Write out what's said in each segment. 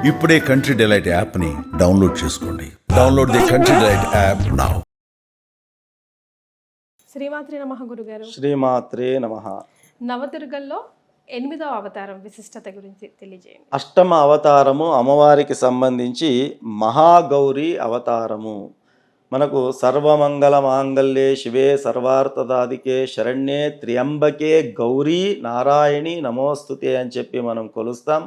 ఇప్పుడే country delight యాప్ని download చేసుకోండి. Download the country delight app now. శ్రీమాత్రే నమః గురుగారు. శ్రీమాత్రే నమః. నవదుర్గల్లో 8వ అవతారం విశిష్టత గురించి తెలియజేయండి. అష్టమ అవతారము అమ్మవారికి సంబంధించి మహాగౌరి అవతారము. మనకు సర్వమంగళ మాంగళ్యే శివే సర్వార్థదాదికే శరణ్యే త్ర్యంబకే గౌరీ నారాయణి నమోస్తుతే అని చెప్పి మనం కొలుస్తాం.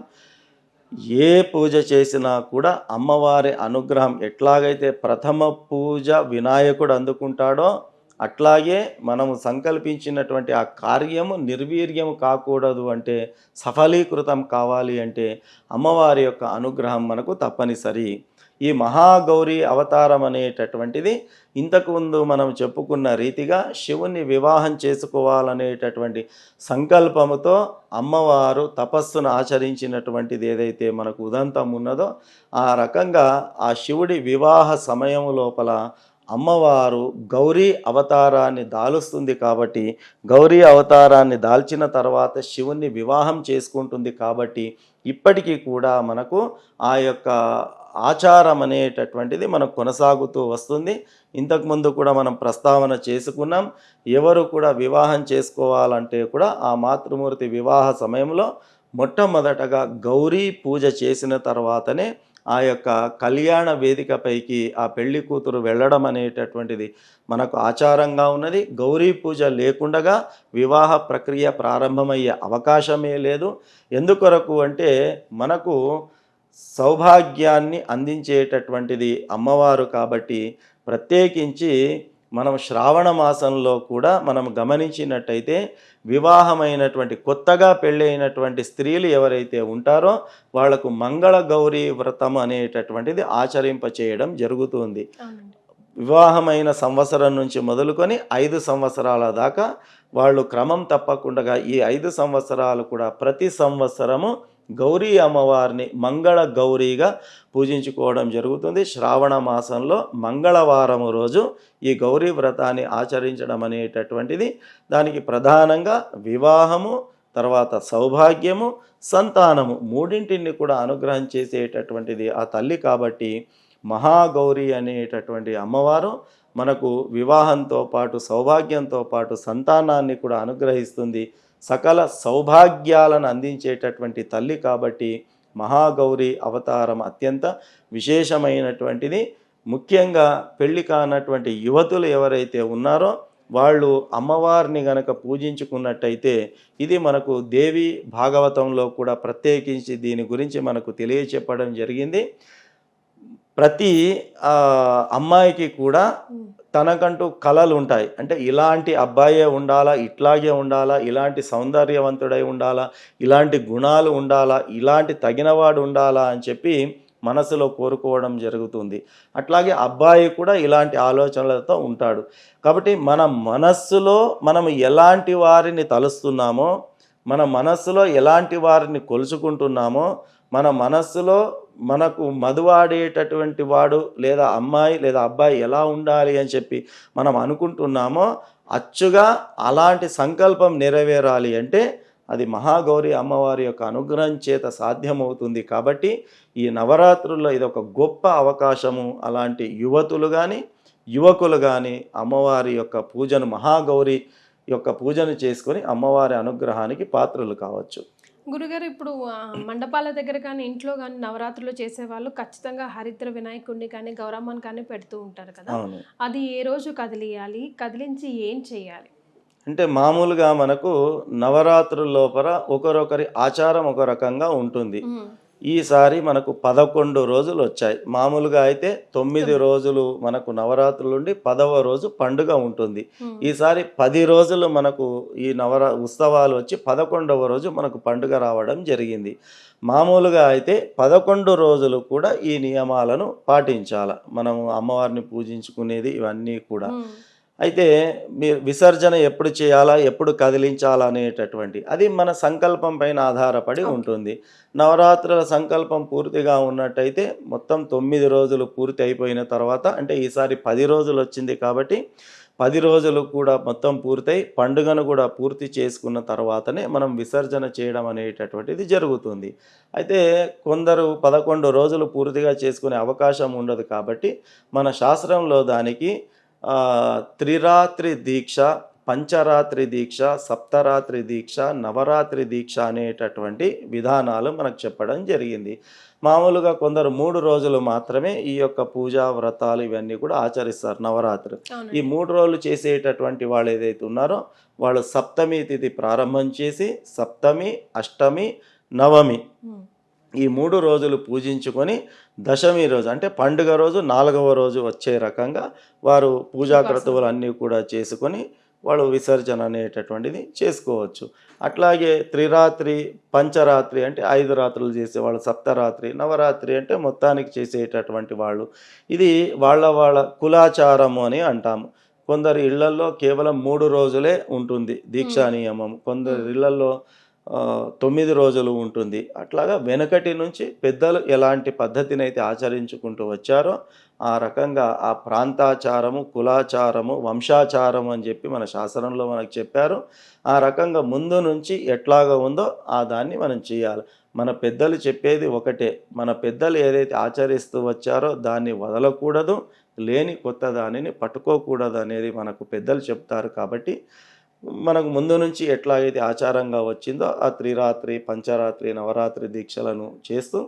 ఏ పూజ చేసినా కూడా అమ్మవారి అనుగ్రహం ఎట్లాగైతే ప్రథమ పూజ వినాయకుడు అందుకుంటాడో అట్లాగే మనము సంకల్పించినటువంటి ఆ కార్యము నిర్వీర్యము కాకూడదు అంటే, సఫలీకృతం కావాలి అంటే అమ్మవారి యొక్క అనుగ్రహం మనకు తప్పనిసరి. ఈ మహాగౌరి అవతారం అనేటటువంటిది ఇంతకుముందు మనం చెప్పుకున్న రీతిగా శివుని వివాహం చేసుకోవాలనేటటువంటి సంకల్పముతో అమ్మవారు తపస్సును ఆచరించినటువంటిది ఏదైతే మనకు ఉదంతం ఉన్నదో, ఆ రకంగా ఆ శివుడి వివాహ సమయం లోపల అమ్మవారు గౌరీ అవతారాన్ని దాలుస్తుంది కాబట్టి, గౌరీ అవతారాన్ని దాల్చిన తర్వాత శివుణ్ణి వివాహం చేసుకుంటుంది కాబట్టి ఇప్పటికీ కూడా మనకు ఆ యొక్క ఆచారం అనేటటువంటిది మనకు కొనసాగుతూ వస్తుంది. ఇంతకుముందు కూడా మనం ప్రస్తావన చేసుకున్నాం. ఎవరు కూడా వివాహం చేసుకోవాలంటే కూడా ఆ మాతృమూర్తి వివాహ సమయంలో మొట్టమొదటగా గౌరీ పూజ చేసిన తర్వాతనే ఆ యొక్క కళ్యాణ వేదికపైకి ఆ పెళ్లి కూతురు వెళ్ళడం అనేటటువంటిది మనకు ఆచారంగా ఉన్నది. గౌరీ పూజ లేకుండగా వివాహ ప్రక్రియ ప్రారంభమయ్యే అవకాశమే లేదు. ఎందుకొరకు అంటే మనకు సౌభాగ్యాన్ని అందించేటటువంటిది అమ్మవారు కాబట్టి, ప్రత్యేకించి మనం శ్రావణ మాసంలో కూడా మనం గమనించినట్టయితే వివాహమైనటువంటి కొత్తగా పెళ్ళైనటువంటి స్త్రీలు ఎవరైతే ఉంటారో వాళ్లకు మంగళ గౌరీ వ్రతం అనేటటువంటిది ఆచరింపచేయడం జరుగుతుంది. వివాహమైన సంవత్సరం నుంచి మొదలుకొని 5 సంవత్సరాల దాకా వాళ్ళు క్రమం తప్పకుండా ఈ 5 సంవత్సరాలు కూడా ప్రతి సంవత్సరము గౌరీ అమ్మవారిని మంగళ గౌరీగా పూజించుకోవడం జరుగుతుంది. శ్రావణ మాసంలో మంగళవారం రోజు ఈ గౌరీ వ్రతాన్ని ఆచరించడం అనేటటువంటిది దానికి ప్రధానంగా వివాహము, తర్వాత సౌభాగ్యము, సంతానము మూడింటిని కూడా అనుగ్రహం చేసేటటువంటిది ఆ తల్లి కాబట్టి మహాగౌరి అనేటటువంటి అమ్మవారు మనకు వివాహంతో పాటు సౌభాగ్యంతో పాటు సంతానాన్ని కూడా అనుగ్రహిస్తుంది. సకల సౌభాగ్యాలను అందించేటటువంటి తల్లి కాబట్టి మహాగౌరి అవతారం అత్యంత విశేషమైనటువంటిది. ముఖ్యంగా పెళ్లి కానటువంటి యువతులు ఎవరైతే ఉన్నారో వాళ్ళు అమ్మవారిని గనక పూజించుకున్నట్టయితే, ఇది మనకు దేవి భాగవతంలో కూడా ప్రత్యేకించి దీని గురించి మనకు తెలియచెప్పడం జరిగింది. ప్రతి అమ్మాయికి కూడా తనకంటూ కళలు ఉంటాయి. అంటే ఇలాంటి అబ్బాయే ఉండాలా, ఇట్లాగే ఉండాలా, ఇలాంటి సౌందర్యవంతుడై ఉండాలా, ఇలాంటి గుణాలు ఉండాలా, ఇలాంటి తగినవాడు ఉండాలా అని చెప్పి మనసులో కోరుకోవడం జరుగుతుంది. అట్లాగే అబ్బాయి కూడా ఇలాంటి ఆలోచనలతో ఉంటాడు. కాబట్టి మన మనస్సులో మనం ఎలాంటి వారిని తలుస్తున్నామో, మన మనస్సులో ఎలాంటి వారిని కొలుచుకుంటున్నామో, మన మనస్సులో మనకు మధువాడేటటువంటి వాడు లేదా అమ్మాయి లేదా అబ్బాయి ఎలా ఉండాలి అని చెప్పి మనం అనుకుంటున్నామో, అచ్చుగా అలాంటి సంకల్పం నెరవేరాలి అంటే అది మహాగౌరి అమ్మవారి యొక్క అనుగ్రహం చేత సాధ్యమవుతుంది. కాబట్టి ఈ నవరాత్రుల్లో ఇది ఒక గొప్ప అవకాశము. అలాంటి యువతులు కానీ యువకులు కానీ అమ్మవారి యొక్క పూజను, మహాగౌరి యొక్క పూజను చేసుకొని అమ్మవారి అనుగ్రహానికి పాత్రలు కావచ్చు. గురుగారు, ఇప్పుడు మండపాల దగ్గర కానీ ఇంట్లో కానీ నవరాత్రులు చేసేవాళ్ళు ఖచ్చితంగా హరిద్ర వినాయకుడిని కానీ గౌరమ్మని కానీ పెడుతూ ఉంటారు కదా. అది ఏ రోజు కదిలియాలి, కదిలించి ఏం చేయాలి? అంటే మామూలుగా మనకు నవరాత్రుల లోపల ఒకరొకరి ఆచారం ఒక రకంగా ఉంటుంది. ఈసారి మనకు 11 రోజులు వచ్చాయి. మామూలుగా అయితే 9 రోజులు మనకు నవరాత్రులు ఉండి 10వ రోజు పండుగ ఉంటుంది. ఈసారి 10 రోజులు మనకు ఈ ఉత్సవాలు వచ్చి 11వ రోజు మనకు పండుగ రావడం జరిగింది. మామూలుగా అయితే 11 రోజులు కూడా ఈ నియమాలను పాటించాలి. మనము అమ్మవారిని పూజించుకునేది ఇవన్నీ కూడా. అయితే మీరు విసర్జన ఎప్పుడు చేయాలా, ఎప్పుడు కదిలించాలా అనేటటువంటి అది మన సంకల్పం పైన ఆధారపడి ఉంటుంది. నవరాత్రుల సంకల్పం పూర్తిగా ఉన్నట్టయితే మొత్తం 9 రోజులు పూర్తి అయిపోయిన తర్వాత, అంటే ఈసారి 10 రోజులు వచ్చింది కాబట్టి 10 రోజులు కూడా మొత్తం పూర్తయి పండుగను కూడా పూర్తి చేసుకున్న తర్వాతనే మనం విసర్జన చేయడం అనేటటువంటిది జరుగుతుంది. అయితే కొందరు 11 రోజులు పూర్తిగా చేసుకునే అవకాశం ఉండదు కాబట్టి మన శాస్త్రంలో దానికి త్రిరాత్రి దీక్ష, పంచరాత్రి దీక్ష, సప్తరాత్రి దీక్ష, నవరాత్రి దీక్ష అనేటటువంటి విధానాలు మనకు చెప్పడం జరిగింది. మామూలుగా కొందరు 3 రోజులు మాత్రమే ఈ యొక్క పూజా వ్రతాలు ఇవన్నీ కూడా ఆచరిస్తారు నవరాత్రులు. ఈ 3 రోజులు చేసేటటువంటి వాళ్ళు ఏదైతే ఉన్నారో వాళ్ళు సప్తమి తిథి ప్రారంభం చేసి సప్తమి, అష్టమి, నవమి ఈ 3 రోజులు పూజించుకొని దశమి రోజు అంటే పండుగ రోజు 4వ రోజు వచ్చే రకంగా వారు పూజా క్రతువులు అన్నీ కూడా చేసుకొని వాళ్ళు విసర్జన అనేటటువంటిది చేసుకోవచ్చు. అట్లాగే త్రిరాత్రి, పంచరాత్రి అంటే 5 రాత్రులు చేసేవాళ్ళు, సప్తరాత్రి, నవరాత్రి అంటే మొత్తానికి చేసేటటువంటి వాళ్ళు. ఇది వాళ్ళ కులాచారము అని అంటాము. కొందరు ఇళ్లల్లో కేవలం 3 రోజులే ఉంటుంది దీక్షా నియమం, కొందరు ఇళ్లల్లో 9 రోజులు ఉంటుంది. అట్లాగా వెనకటి నుంచి పెద్దలు ఎలాంటి పద్ధతిని అయితే ఆచరించుకుంటూ వచ్చారో ఆ రకంగా ఆ ప్రాంతాచారము, కులాచారము, వంశాచారం అని చెప్పి మన శాస్త్రంలో మనకు చెప్పారు. ఆ రకంగా ముందు నుంచి ఎట్లాగా ఉందో ఆ దాన్ని మనం చేయాలి. మన పెద్దలు చెప్పేది ఒకటే, మన పెద్దలు ఏదైతే ఆచరిస్తూ వచ్చారో దాన్ని వదలకూడదు, లేని కొత్త దానిని పట్టుకోకూడదు అనేది మనకు పెద్దలు చెప్తారు. కాబట్టి మనకు ముందు నుంచి ఎట్లాగైతే ఆచారంగా వచ్చిందో ఆ త్రిరాత్రి, పంచరాత్రి, నవరాత్రి దీక్షలను చేస్తూ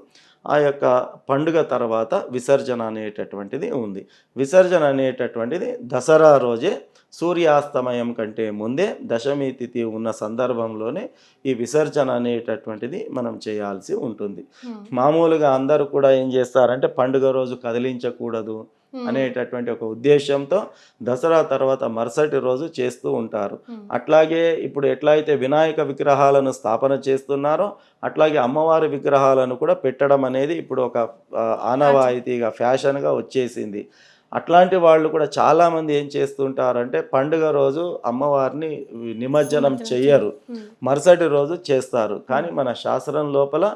ఆ యొక్క పండుగ తర్వాత విసర్జన అనేటటువంటిది ఉంది. విసర్జన అనేటటువంటిది దసరా రోజే సూర్యాస్తమయం కంటే ముందే దశమి తిథి ఉన్న సందర్భంలోనే ఈ విసర్జన అనేటటువంటిది మనం చేయాల్సి ఉంటుంది. మామూలుగా అందరూ కూడా ఏం చేస్తారంటే పండుగ రోజు కదిలించకూడదు అనేటటువంటి ఒక ఉద్దేశంతో దసరా తర్వాత మరుసటి రోజు చేస్తూ ఉంటారు. అట్లాగే ఇప్పుడు ఎట్లయితే వినాయక విగ్రహాలను స్థాపన చేస్తున్నారో అట్లాగే అమ్మవారి విగ్రహాలను కూడా పెట్టడం అనేది ఇప్పుడు ఒక ఆనవాయితీగా ఫ్యాషన్గా వచ్చేసింది. అట్లాంటి వాళ్ళు కూడా చాలామంది ఏం చేస్తుంటారంటే పండుగ రోజు అమ్మవారిని నిమజ్జనం చెయ్యరు, మరుసటి రోజు చేస్తారు. కానీ మన శాస్త్రం లోపల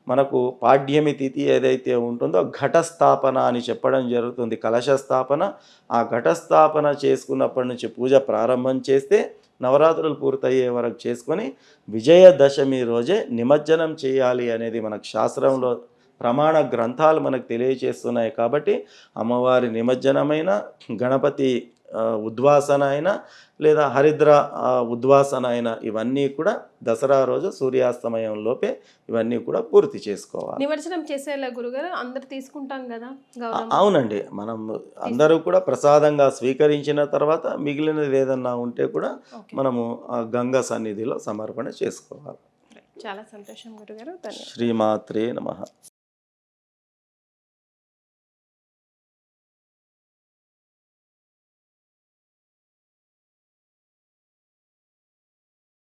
మనకు పాడ్యమి తిథి ఏదైతే ఉంటుందో ఘటస్థాపన అని చెప్పడం జరుగుతుంది. కలశ స్థాపన, ఆ ఘటస్థాపన చేసుకున్నప్పటి నుంచి పూజ ప్రారంభం చేస్తే నవరాత్రులు పూర్తయ్యే వరకు చేసుకొని విజయదశమి రోజే నిమజ్జనం చేయాలి అనేది మనకు శాస్త్రంలో ప్రమాణ గ్రంథాలు మనకు తెలియచేస్తున్నాయి. కాబట్టి అమ్మవారి నిమజ్జనమైన, గణపతి ఉద్వాసన అయినా లేదా హరిద్ర ఉద్వాసన అయినా ఇవన్నీ కూడా దసరా రోజు సూర్యాస్తమయం లోపే ఇవన్నీ కూడా పూర్తి చేసుకోవాలి. నిమజ్జనం చేసేలా గురుగారు అందరు తీసుకుంటాం కదా? అవునండి, మనం అందరూ కూడా ప్రసాదంగా స్వీకరించిన తర్వాత మిగిలినది ఏదన్నా ఉంటే కూడా మనము గంగా సన్నిధిలో సమర్పణ చేసుకోవాలి. చాలా సంతోషం గురుగారు. శ్రీమాత్రే నమః.